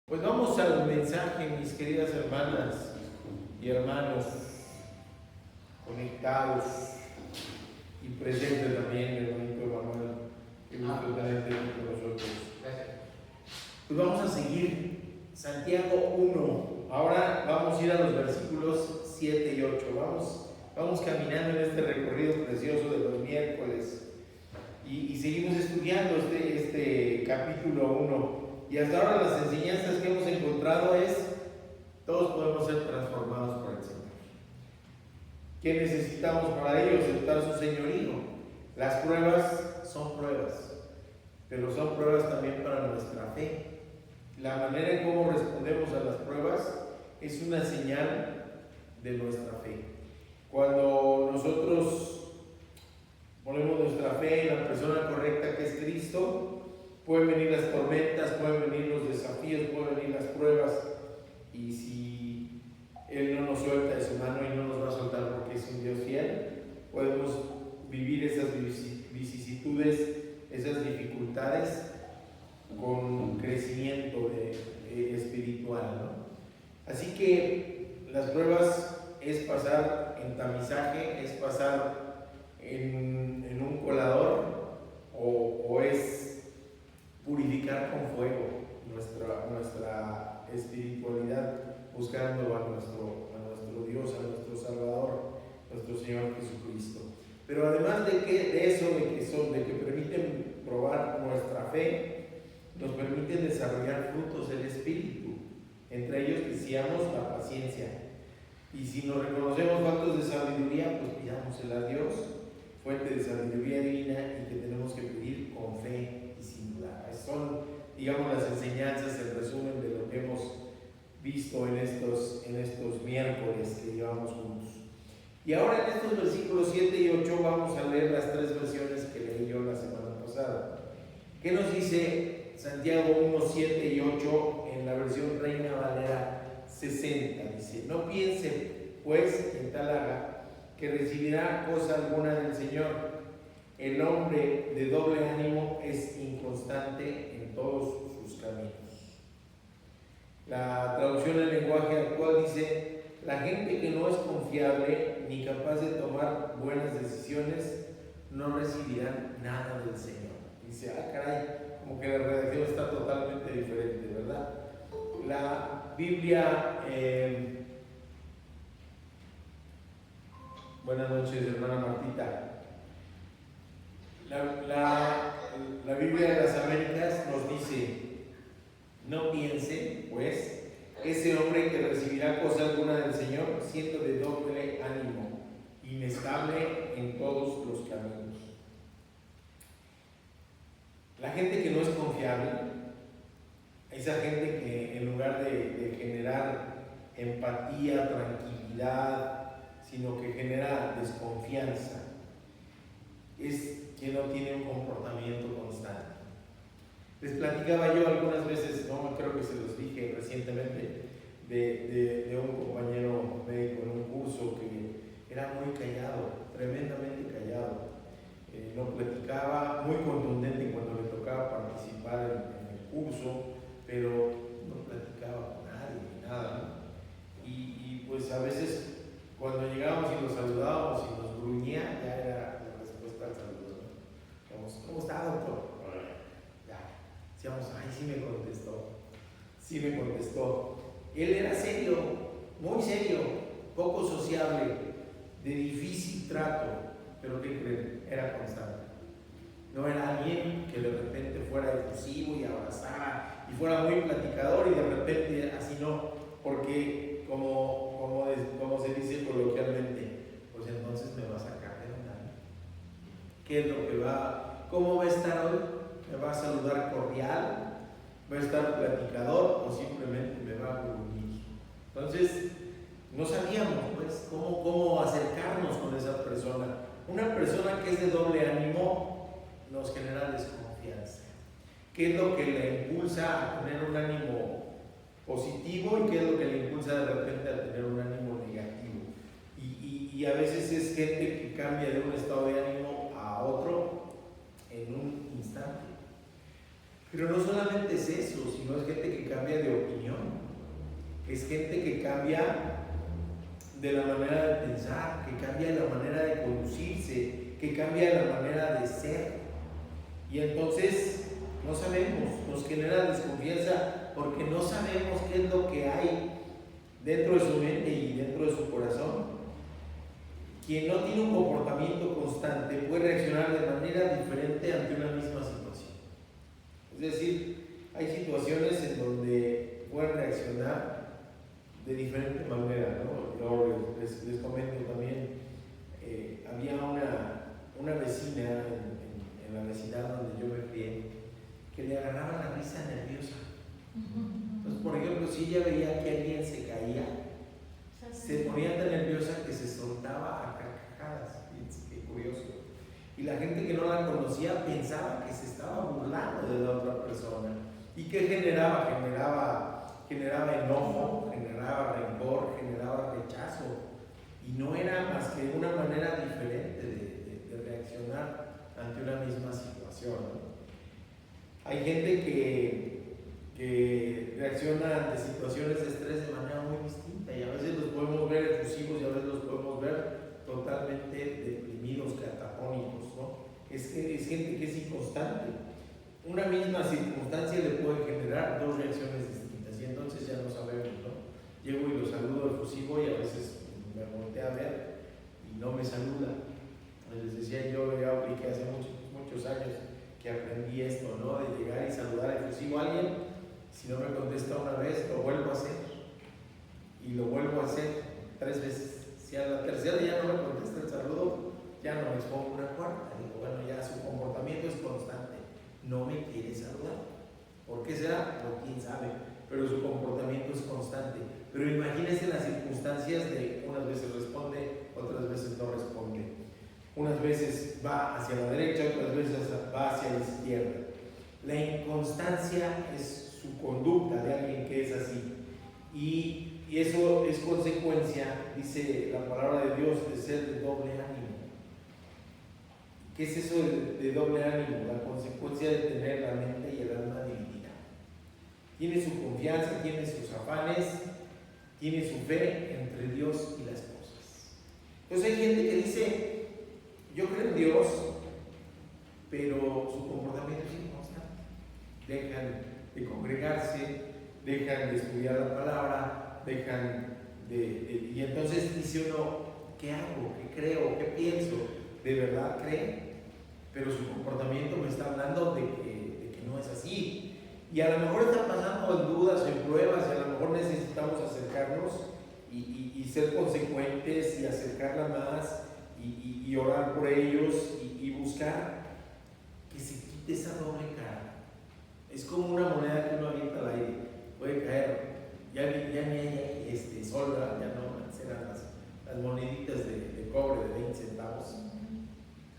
Pues vamos al mensaje, mis queridas hermanas y hermanos, conectados y presentes también, hermanito Emanuel, que gusto tenerte aquí con nosotros. Pues vamos a seguir Santiago 1. Ahora vamos a ir a los versículos 7 y 8. Vamos caminando en este recorrido precioso de los miércoles y seguimos estudiando este capítulo 1. Y hasta ahora las enseñanzas que hemos encontrado es: todos podemos ser transformados por el Señor. ¿Qué necesitamos para ello? Aceptar su señorío. Las pruebas son pruebas, pero son pruebas también para nuestra fe. La manera en cómo respondemos a las pruebas es una señal de nuestra fe. Cuando nosotros ponemos nuestra fe en la persona correcta que es Cristo, pueden venir las tormentas, pueden venir los desafíos, pueden venir las pruebas, y si Él no nos suelta de su mano y no nos va a soltar porque es un Dios fiel, podemos vivir esas vicisitudes, esas dificultades con crecimiento espiritual, ¿no? Así que las pruebas es pasar en tamizaje, es pasar en un colador, o es purificar con fuego nuestra espiritualidad, buscando a nuestro Dios, a nuestro Salvador, nuestro Señor Jesucristo. Pero además de eso, de que permiten probar nuestra fe, nos permiten desarrollar frutos del Espíritu. Entre ellos decíamos la paciencia. Y si nos reconocemos faltos de sabiduría, pues pidámosela a Dios, fuente de sabiduría divina, y que tenemos que pedir con fe y sin duda. Son, digamos, las enseñanzas, el resumen de lo que hemos visto en estos miércoles que llevamos juntos. Y ahora en estos versículos 7 y 8 vamos a leer las tres versiones que leí yo la semana pasada. ¿Qué nos dice Santiago 1, 7 y 8 en la versión Reina Valera 60? Dice: no piense, pues, quien tal haga, que recibirá cosa alguna del Señor. El hombre de doble ánimo es inconstante en todos sus caminos. La traducción del lenguaje actual dice: la gente que no es confiable ni capaz de tomar buenas decisiones no recibirán nada del Señor. Dice: ah, caray, como que la redacción está totalmente diferente, ¿verdad? La Biblia, buenas noches, hermana Martita. La Biblia de las Américas nos dice: no piense, pues, ese hombre que recibirá cosa alguna del Señor, siendo de doble ánimo, inestable en todos los caminos. La gente que no es confiable, esa gente que en lugar de generar empatía, tranquilidad, sino que genera desconfianza, es que no tiene un comportamiento constante. Les platicaba yo algunas veces, no creo que se los dije recientemente, de un compañero médico en un curso que era muy callado, tremendamente callado. No platicaba, muy contundente cuando le tocaba participar en el curso, pero no platicaba con nadie ni nada, ¿no? Y pues a veces cuando llegábamos y nos saludábamos y nos gruñía, ya era la respuesta al saludo, ¿no? ¿Cómo está, doctor? Ya, decíamos: ay, sí me contestó. Él era serio, muy serio, poco sociable, de difícil trato, pero ¿qué creen? Era constante. No era alguien que de repente fuera efusivo y abrazara y fuera muy platicador y de repente así, no, porque como se dice coloquialmente, pues entonces me va a sacar de onda. ¿Qué es lo que cómo va a estar hoy? ¿Me va a saludar cordial? ¿Va a estar platicador o simplemente me va a gruñir? Entonces no sabíamos pues cómo acercarnos con esa persona. Una persona que es de doble ánimo nos genera desconfianza. ¿Qué es lo que le impulsa a tener un ánimo positivo y qué es lo que le impulsa de repente a tener un ánimo negativo? Y a veces es gente que cambia de un estado de ánimo a otro en un instante. Pero no solamente es eso, sino es gente que cambia de opinión. Es gente que cambia de la manera de pensar, que cambia la manera de conducirse, que cambia la manera de ser. Y entonces no sabemos, nos genera desconfianza porque no sabemos qué es lo que hay dentro de su mente y dentro de su corazón. Quien no tiene un comportamiento constante puede reaccionar de manera diferente ante una misma situación. Es decir, hay situaciones en donde pueden reaccionar de diferente manera, ¿no? Yo les comento también, había una vecina en la vecindad donde yo me crié que le agarraba la risa nerviosa. Entonces, por ejemplo, si ella veía que alguien se caía, se ponía tan nerviosa que se soltaba a carcajadas. Qué curioso. Y la gente que no la conocía pensaba que se estaba burlando de la otra persona. ¿Y qué generaba? Generaba enojo, generaba rencor, generaba rechazo. Y no era más que una manera diferente de reaccionar ante una misma situación, ¿no? Hay gente que reacciona ante situaciones de estrés de manera muy distinta y a veces los podemos ver efusivos y a veces los podemos ver totalmente deprimidos, catafónicos, ¿no? Es gente que es inconstante. Una misma circunstancia le puede generar dos reacciones distintas y entonces ya no sabemos, ¿no? Llego y lo saludo efusivo y a veces me voltea a ver y no me saluda. Les decía, yo ya apliqué hace muchos años que aprendí esto, ¿no? De llegar y saludar efusivo a alguien. Si no me contesta una vez, lo vuelvo a hacer y lo vuelvo a hacer 3 veces. Si a la tercera ya no me contesta el saludo, ya no me expongo una cuarta. Digo, bueno, ya su comportamiento es constante, no me quiere saludar. ¿Por qué será? No, quién sabe, pero su comportamiento es constante. Pero imagínense las circunstancias de unas veces responde, otras veces no responde. Unas veces va hacia la derecha, otras veces va hacia la izquierda. La inconstancia es su conducta de alguien que es así. Y eso es consecuencia, dice la palabra de Dios, de ser de doble ánimo. ¿Qué es eso de doble ánimo? La consecuencia de tener la mente y el alma dividida. Tiene su confianza, tiene sus afanes, tiene su fe entre Dios y las cosas. Entonces hay gente que dice, yo creo en Dios, pero su comportamiento es inconstante. Dejan de congregarse, dejan de estudiar la palabra, y entonces dice uno, ¿qué hago? ¿Qué creo? ¿Qué pienso? ¿De verdad cree? Pero su comportamiento me está hablando de que no es así. Y a lo mejor está pasando en dudas, en pruebas, y a lo mejor necesitamos acercarnos y ser consecuentes y acercarla más y orar por ellos y buscar que se quite esa doble cara. Es como una moneda que uno avienta al aire, puede caer, ya ni hay sol, ya no serán las moneditas de cobre de 20 centavos.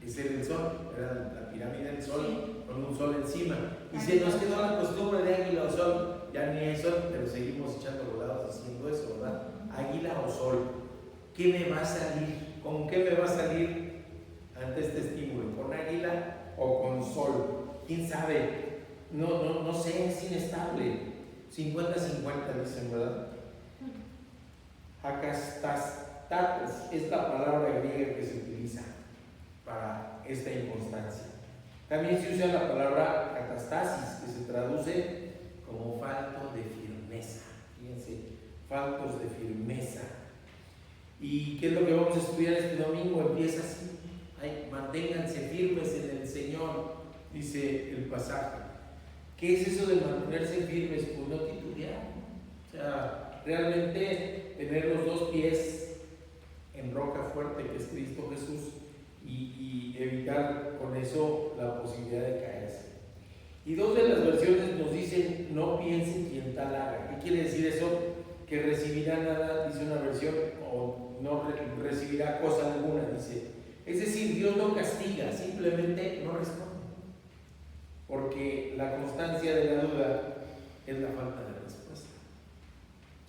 Ese era el sol, era la pirámide del sol con un sol encima. Y se nos quedó la costumbre de águila o sol, ya ni hay sol, pero seguimos echando volados haciendo eso, ¿verdad? Águila o sol, ¿qué me va a salir? ¿Con qué me va a salir ante este estímulo? ¿Con águila o con sol? ¿Quién sabe? No sé, es inestable. 50-50 dicen, ¿verdad? Akastatos es la palabra griega que se utiliza para esta inconstancia. También se usa la palabra catastasis, que se traduce como falto de firmeza. Fíjense, faltos de firmeza. ¿Y qué es lo que vamos a estudiar este domingo? Empieza así. Manténganse firmes en el Señor, dice el pasaje. ¿Qué es eso de mantenerse firmes? Pues no titubear. O sea, realmente tener los 2 pies en roca fuerte, que es Cristo Jesús, y evitar con eso la posibilidad de caerse. Y 2 de las versiones nos dicen, no piensen quien tal haga. ¿Qué quiere decir eso? Que recibirá nada, dice una versión, o no recibirá cosa alguna, dice. Es decir, Dios no castiga, simplemente no responde. Porque la constancia de la duda es la falta de respuesta.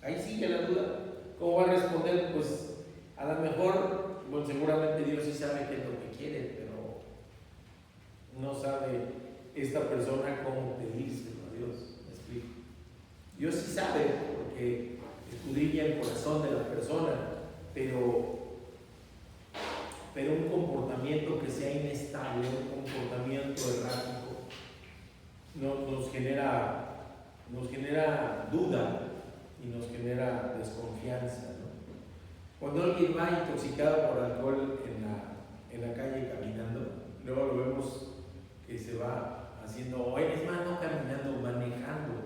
Ahí sigue la duda. ¿Cómo va a responder? Pues a lo mejor, bueno, seguramente Dios sí sabe qué es lo que quiere, pero no sabe esta persona cómo pedírselo a Dios. ¿Me explico? Dios sí sabe, porque escudriña el corazón de la persona, pero un comportamiento que sea inestable, un comportamiento errático, nos genera duda y nos genera desconfianza, ¿no? Cuando alguien va intoxicado por alcohol en la calle caminando, luego lo vemos que se va haciendo, o es más, no caminando, manejando,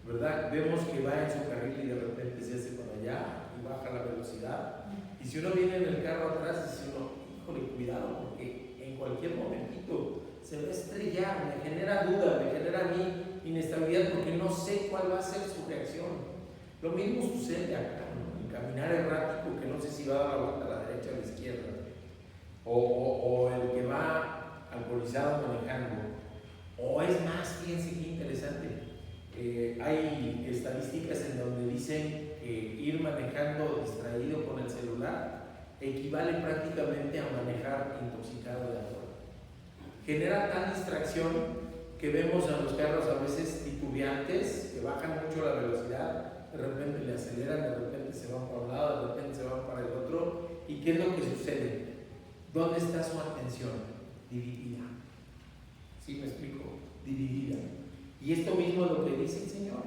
¿verdad? Vemos que va en su carril y de repente se hace para allá y baja la velocidad. Y si uno viene en el carro atrás, dice uno, híjole, cuidado, porque en cualquier momentito se va a estrellar, me genera duda, me genera a mí inestabilidad, porque no sé cuál va a ser su reacción. Lo mismo sucede acá, ¿no? El caminar errático, que no sé si va a dar la vuelta a la derecha o a la izquierda, o el que va alcoholizado manejando, o es más, fíjense qué interesante, hay estadísticas en donde dicen que ir manejando distraído con el celular equivale prácticamente a manejar intoxicado de alcohol. Genera tal distracción que vemos a los carros a veces titubeantes, que bajan mucho la velocidad, de repente le aceleran, de repente se van para un lado, de repente se van para el otro. ¿Y qué es lo que sucede? ¿Dónde está su atención? Dividida. ¿Sí me explico? Dividida. Y esto mismo es lo que dice el Señor.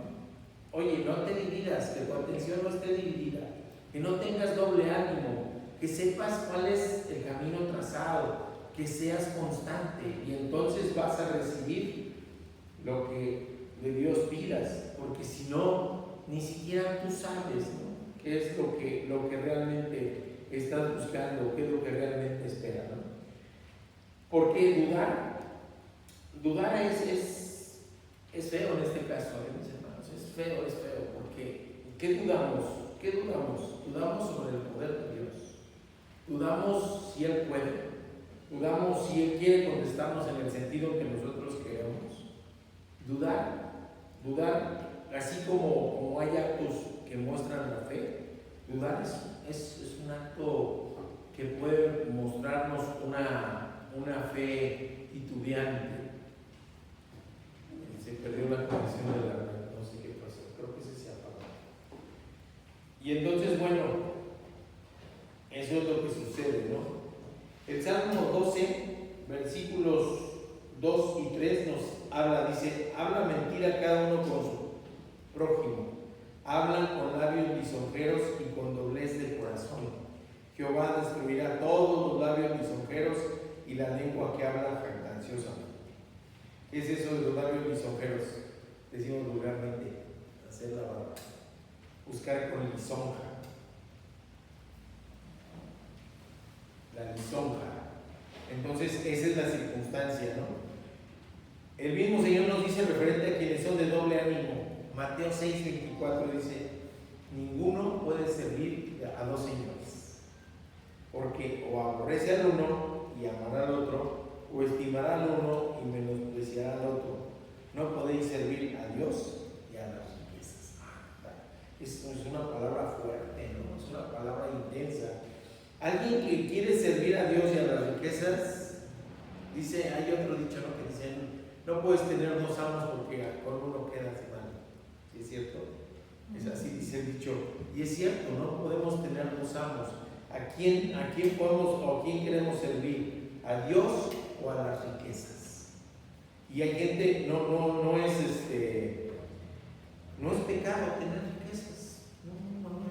Oye, no te dividas, que tu atención no esté dividida, que no tengas doble ánimo, que sepas cuál es el camino trazado, que seas constante, y entonces vas a recibir lo que de Dios pidas, porque si no, ni siquiera tú sabes, ¿no?, qué es lo que realmente estás buscando, qué es lo que realmente esperas, ¿no? Porque dudar es feo en este caso, mis hermanos, es feo, porque ¿qué dudamos? Dudamos sobre el poder de Dios, dudamos si Él puede, dudamos si Él quiere contestarnos en el sentido que nosotros queremos. Dudar, así como hay actos que muestran la fe, dudar es un acto que puede mostrarnos una fe titubeante. Se perdió la conexión de la red, no sé qué pasó, creo que se apagó. Y entonces, bueno, eso es lo que sucede, ¿no? El Salmo 12, versículos 2 y 3 nos habla, dice, habla mentira cada uno con su prójimo, hablan con labios lisonjeros y con doblez de corazón. Jehová destruirá todos los labios lisonjeros y la lengua que habla jactanciosamente. ¿Qué es eso de los labios lisonjeros? Decimos vulgarmente, hacer la barba, buscar con lisonja. La lisonja. Entonces, esa es la circunstancia, ¿no? El mismo Señor nos dice referente a quienes son de doble ánimo. Mateo 6:24 dice, ninguno puede servir a dos señores, porque o aborrece al uno y amará al otro, o estimará al uno y menospreciará al otro. No podéis servir a Dios y a las riquezas. Es una palabra fuerte, ¿no? Es una palabra intensa. Alguien que quiere servir a Dios y a las riquezas, dice, hay otro dicho, ¿no?, que dice, no puedes tener dos amos porque con uno quedas mal. ¿Sí es cierto? Es así, dice el dicho. Y es cierto, no podemos tener dos amos. ¿A quién podemos o a quién queremos servir? ¿A Dios o a las riquezas? Y hay gente, no es pecado tener riquezas. No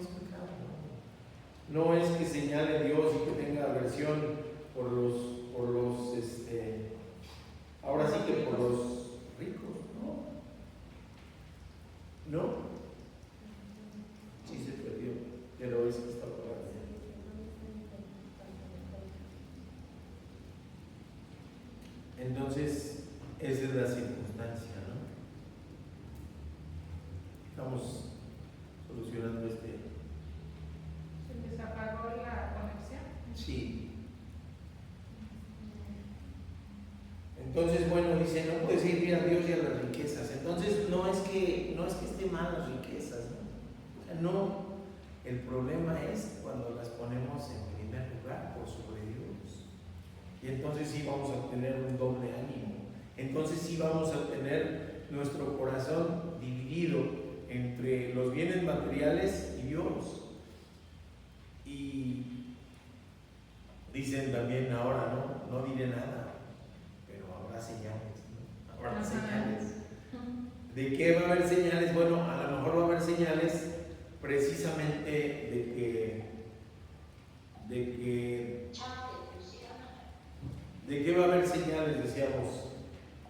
es pecado. No es que señale Dios y que tenga aversión por los ahora sí que por los ricos, no. Sí se perdió, pero es que está por ahí. Entonces, esa es la circunstancia, ¿no? Estamos solucionando ¿Se les apagó la conexión? Sí. Entonces, bueno, dice, no puedes servir a Dios y a las riquezas. Entonces, no es que esté mal las riquezas, ¿no? O sea, no. El problema es cuando las ponemos en primer lugar por sobre Dios. Y entonces sí vamos a tener un doble ánimo. entonces sí vamos a tener nuestro corazón dividido entre los bienes materiales y Dios. Y dicen también ahora, no diré nada, pero habrá señales, ¿no? Habrá señales. ¿De qué va a haber señales? Bueno, a lo mejor va a haber señales precisamente ¿de qué va a haber señales? Decíamos,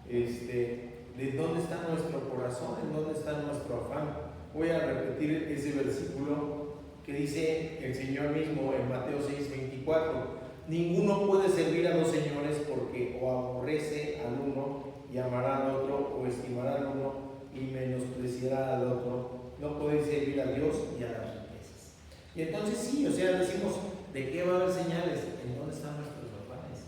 de dónde está nuestro corazón, en dónde está nuestro afán. Voy a repetir ese versículo que dice el Señor mismo en Mateo 6:24. Ninguno puede servir a dos señores, porque o aborrece al uno y amará al otro, o estimará al uno y menospreciará al otro. No podéis servir a Dios y a las riquezas. Y entonces sí, o sea, decimos, ¿de qué va a haber señales? ¿En dónde están nuestros afanes?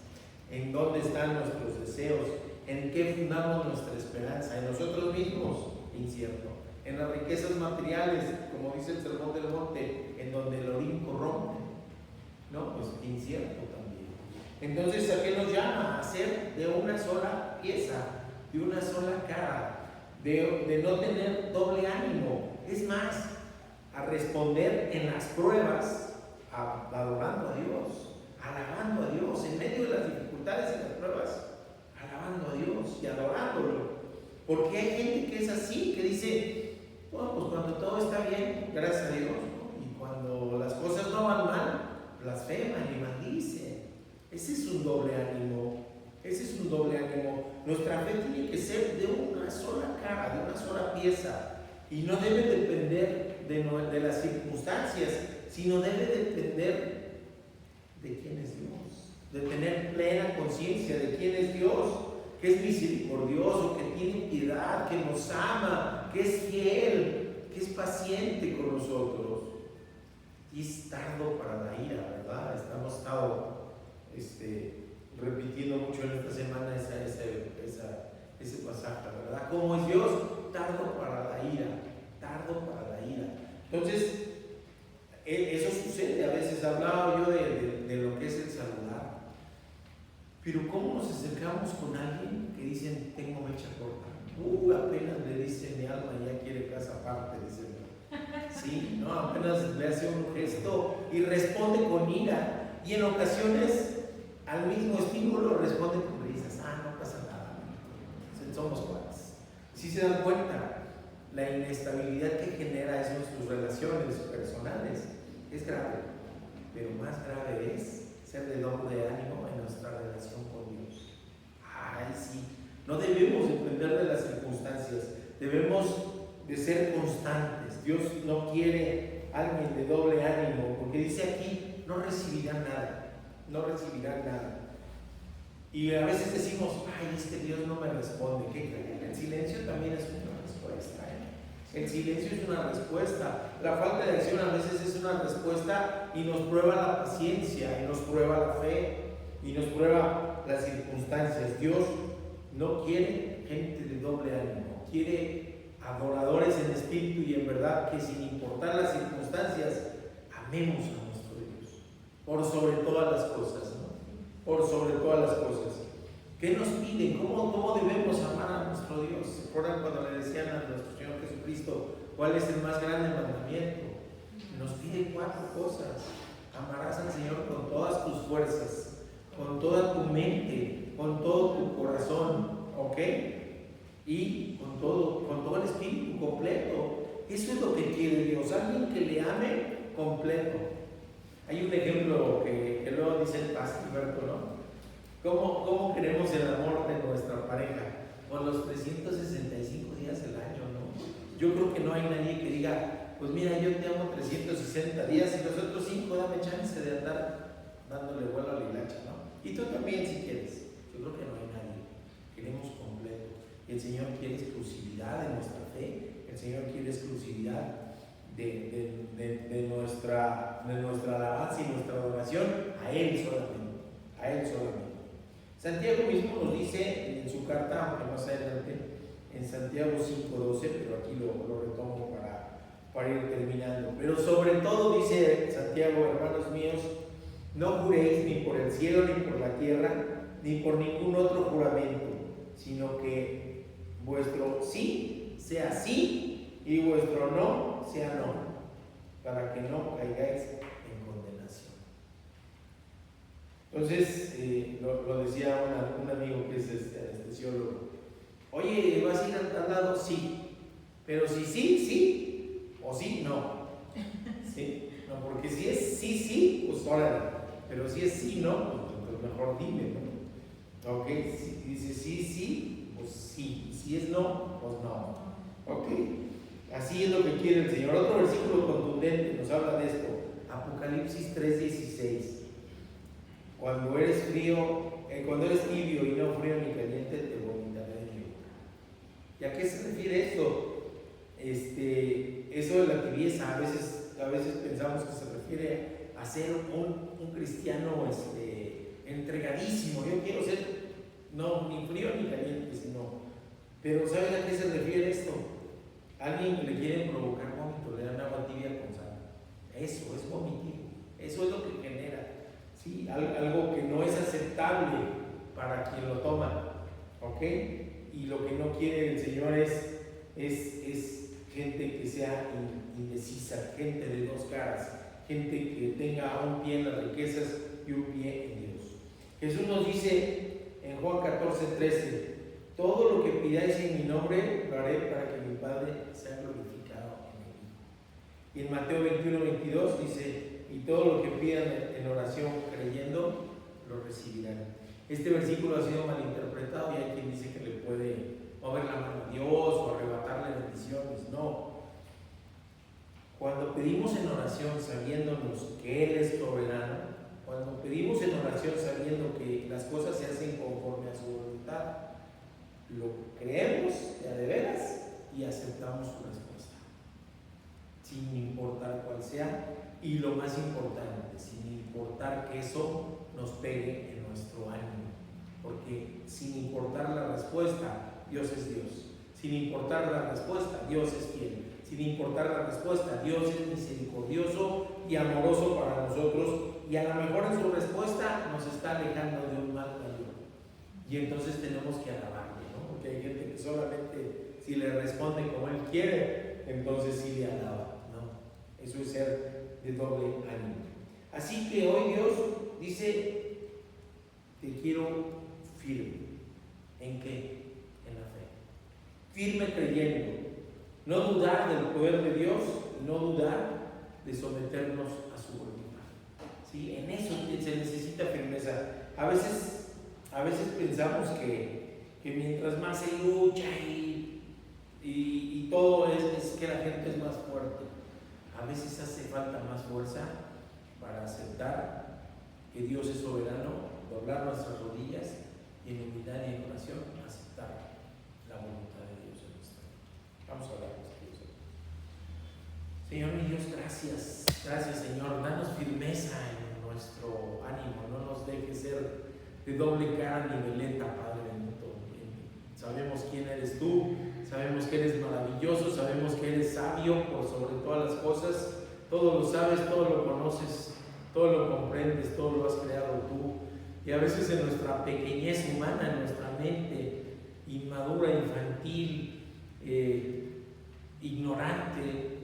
¿En dónde están nuestros deseos? ¿En qué fundamos nuestra esperanza? ¿En nosotros mismos? Incierto. En las riquezas materiales, como dice el Sermón del Monte, en donde el orín corrompe, ¿no? Pues incierto también. Entonces, ¿a qué nos llama? A ser de una sola pieza, de una sola cara, de no tener doble ánimo. Es más, a responder en las pruebas, adorando a Dios, alabando a Dios, en medio de las dificultades y las pruebas, alabando a Dios y adorándolo. Porque hay gente que es así, que dice, bueno, pues cuando todo está bien, gracias a Dios, ¿no? Y cuando las cosas no van mal, blasfeman y maldicen. Ese es un doble ánimo. Ese es un doble ánimo. Nuestra fe tiene que ser de una sola cara, de una sola pieza, y no debe depender de las circunstancias, sino debe depender de quién es Dios, de tener plena conciencia de quién es Dios, que es misericordioso, que tiene piedad, que nos ama, que es fiel, que es paciente con nosotros y es tardo para la ira, ¿verdad? Hemos estado repitiendo mucho en esta semana ese pasaje, ¿verdad? ¿Cómo es Dios? Tardo para la ira, tardo para la ira. Entonces, eso sucede. A veces hablaba yo de lo que es el saludar, pero ¿cómo nos acercamos con alguien que dicen, tengo mecha corta? Apenas le dice mi alma, ya quiere casa aparte, dice. Sí, no, apenas le hace un gesto y responde con ira, y en ocasiones al mismo estímulo responde con risas. No pasa nada, somos cuates. Si se dan cuenta, la inestabilidad que genera eso en sus relaciones personales es grave, pero más grave es ser de doble ánimo en nuestra relación con Dios. Sí, no debemos depender de las circunstancias, debemos de ser constantes. Dios no quiere a alguien de doble ánimo, porque dice aquí, no recibirán nada, no recibirán nada. Y a veces decimos, es que Dios no me responde. ¿Qué creen? El silencio también es una respuesta, El silencio es una respuesta. La falta de acción a veces es una respuesta y nos prueba la paciencia, y nos prueba la fe, y nos prueba las circunstancias. Dios no quiere gente de doble ánimo, quiere adoradores en espíritu y en verdad, que sin importar las circunstancias, amemos a nuestro Dios por sobre todas las cosas, ¿no? Por sobre todas las cosas. ¿Qué nos piden? ¿Cómo debemos amar a nuestro Dios? ¿Se acuerdan cuando le decían a nuestro Señor Jesucristo cuál es el más grande mandamiento? Nos pide 4 cosas. Amarás al Señor con todas tus fuerzas, con toda tu mente, con todo tu corazón, ¿ok? Y con todo el espíritu completo. Eso es lo que quiere Dios, alguien que le ame completo. Hay un ejemplo que luego dice el pastor Alberto, ¿no? ¿Cómo queremos el amor de nuestra pareja? Con los 365 días del año, ¿no? Yo creo que no hay nadie que diga, pues mira, yo te amo 360 días y los otros 5 dame chance de andar dándole vuelo a la hilacha, ¿no? Y tú también si quieres. Yo creo que no hay nadie. Queremos completo. El Señor quiere exclusividad de nuestra fe. El Señor quiere exclusividad de nuestra alabanza y nuestra adoración a Él solamente. A Él solamente. Santiago mismo nos dice en su carta, aunque más adelante, en Santiago 5:12, pero aquí lo retomo para ir terminando. Pero sobre todo dice Santiago, hermanos míos, no juréis ni por el cielo, ni por la tierra, ni por ningún otro juramento, sino que vuestro sí sea sí y vuestro no sea no, para que no caigáis en condenación. Entonces, lo decía un amigo que es anestesiólogo: oye, ¿vas a ir al lado? Sí, pero si sí, o sí, no. ¿Sí? No, porque si es sí, pues órale, pero si es sí, no, pues mejor dime, ¿no? Ok, si dice sí, pues sí, y si es no, pues no. Ok, así es lo que quiere el Señor. Otro versículo contundente nos habla de esto, Apocalipsis 3:16. Cuando eres tibio y no frío ni caliente, te vomitaré de mi boca. ¿Y a qué se refiere esto? Eso de la tibieza, a veces pensamos que se refiere a ser un cristiano entregadísimo. Yo quiero ser no ni frío ni caliente, sino. Pero ¿saben a qué se refiere esto? Alguien que le quiere provocar vómito, le dan agua tibia con sal. Eso es vomitivo, eso es lo que genera, ¿sí? Algo que no es aceptable para quien lo toma, ¿ok? Y lo que no quiere el Señor es gente que sea indecisa, gente de dos caras, gente que tenga un pie en las riquezas y un pie en Dios. Jesús nos dice en Juan 14:13: todo lo que pidáis en mi nombre lo haré para que mi Padre sea glorificado en mí. Y en Mateo 21:22 dice: y todo lo que pidan en oración creyendo lo recibirán. Este versículo ha sido malinterpretado y hay quien dice que le puede mover la mano a Dios o arrebatarle bendiciones. No. Cuando pedimos en oración sabiéndonos que Él es soberano, cuando pedimos en oración sabiendo que las cosas se hacen conforme a su voluntad, lo creemos de veras y aceptamos su respuesta, sin importar cuál sea, y lo más importante, sin importar que eso nos pegue en nuestro ánimo, porque sin importar la respuesta, Dios es Dios. Sin importar la respuesta, Dios es fiel. Sin importar la respuesta, Dios es misericordioso y amoroso para nosotros, y a lo mejor en su respuesta nos está alejando de un mal mayor. Y entonces tenemos que alabarle, ¿no? Porque hay gente que solamente si le responde como Él quiere, entonces sí le alaba, ¿no? Eso es ser de doble ánimo. Así que hoy Dios dice: te quiero firme. ¿En qué? En la fe. Firme creyendo. No dudar del poder de Dios, no dudar de someternos a su voluntad. ¿Sí? En eso se necesita firmeza. A veces pensamos que mientras más se lucha y todo es que la gente es más fuerte. A veces hace falta más fuerza para aceptar que Dios es soberano, doblar nuestras rodillas y en humildad y en oración aceptar la voluntad de Dios en nuestra vida. Vamos a orar. Señor mi Dios, gracias. Gracias, Señor. Danos firmeza en nuestro ánimo. No nos dejes ser de doble cara ni veleta, Padre bendito. Sabemos quién eres tú. Sabemos que eres maravilloso. Sabemos que eres sabio por sobre todas las cosas. Todo lo sabes, todo lo conoces, todo lo comprendes, todo lo has creado tú. Y a veces en nuestra pequeñez humana, en nuestra mente inmadura, infantil, ignorante,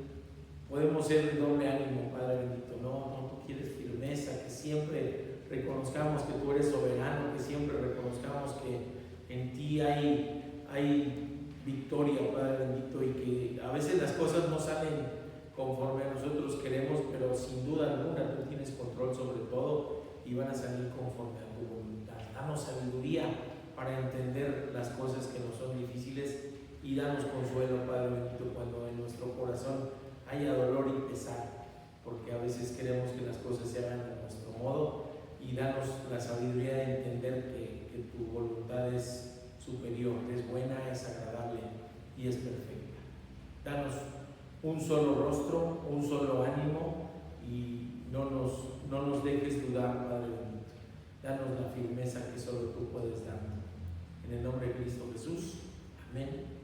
podemos ser de doble ánimo, Padre bendito. No, tú quieres firmeza, que siempre reconozcamos que tú eres soberano, que siempre reconozcamos que en ti hay victoria, Padre bendito, y que a veces las cosas no salen conforme a nosotros queremos, pero sin duda alguna tú tienes control sobre todo y van a salir conforme a tu voluntad. Danos sabiduría para entender las cosas que nos son difíciles y danos consuelo, Padre bendito, cuando en nuestro corazón haya dolor y pesar, porque a veces queremos que las cosas se hagan a nuestro modo, y danos la sabiduría de entender que tu voluntad es superior, es buena, es agradable y es perfecta. Danos un solo rostro, un solo ánimo, y no nos dejes dudar, Padre bendito. Danos la firmeza que solo tú puedes darnos. En el nombre de Cristo Jesús. Amén.